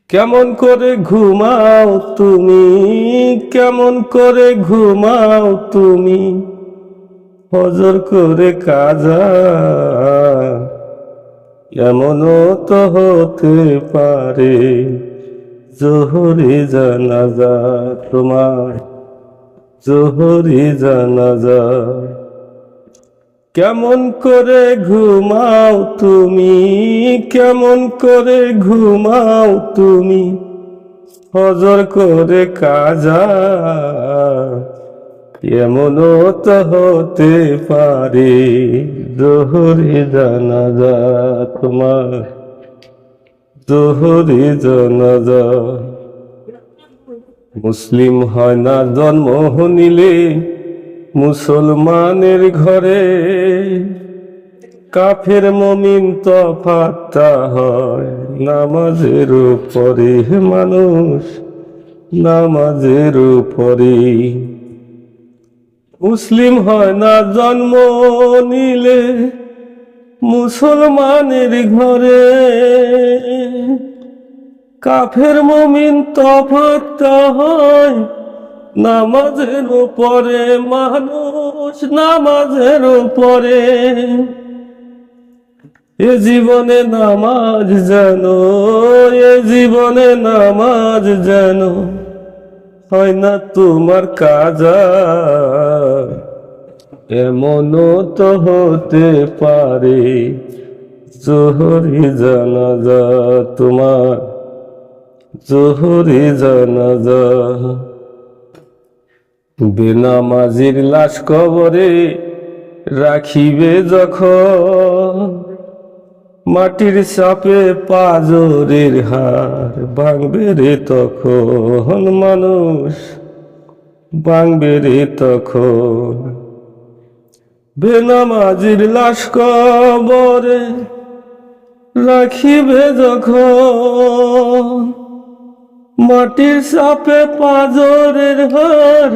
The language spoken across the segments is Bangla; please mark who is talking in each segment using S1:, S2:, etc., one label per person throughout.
S1: কেমন করে ঘুমাও তুমি, কেমন করে ঘুমাও তুমি, ফজর করে কাজা। এমনও তো হতে পারে জোহরে জানাজা তোমার, জোহরে জানাজা। কেমন করে ঘুমাও তুমি, কেমন করে ঘুমাও তুমি, ফজর করে কাজা। এমনও তো হতে পারে জোহরে জানাজা তোমার, জোহরে জানাজা। মুসলিম হয় না জন্ম নিলে মুসলমানের ঘরে, কাফের মুমিন তফাৎটা হয় নামাজের উপরে। মানুষ নামাজের উপরে। মুসলিম হয় না জন্ম নিলে মুসলমানের ঘরে, কাফের মুমিন তফাৎটা হয় নামাজের উপরে। মানুষ নামাজের উপরে। এ জীবনে নামাজ জানো, এ জীবনে নামাজ জানো, হয় না তোমার কাজা। এমনও তো হতে পারে জোহরে জানাজা তোমার, জোহরে জানাজা। বেনামাজির লাশ কবরে রাখিবে যখন, মাটির চাপে পাজরের হাড় ভাঙবে রে তখন। মানুষ ভাঙবে রে তখন। বেনামাজির লাশ কবরে রাখিবে যখন, মাটির চাপে পাজরের হাড়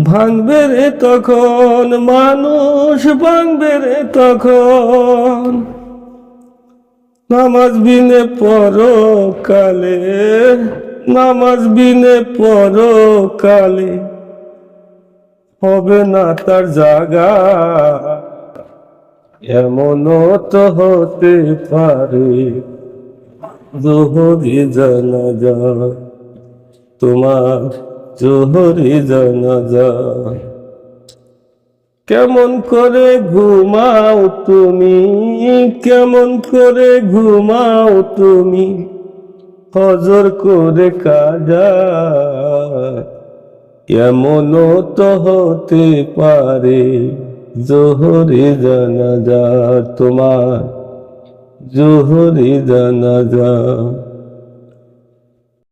S1: ভাঙবে রে তখন। মানুষ ভাঙবে রে তখন। নামাজ বিনে পরকালে, নামাজ বিনে পরকালে হবে না তার জাগা। এমনও তো হতে পারে জোহরে জানাজা তোমার, জোহরে জানাজা। কেমন করে ঘুমাও তুমি, কেমন করে ঘুমাও তুমি, ফজর করে কাজা। এমনও তো হতে পারে জোহরে জানাজা তোমার, জোহরে জানাজা।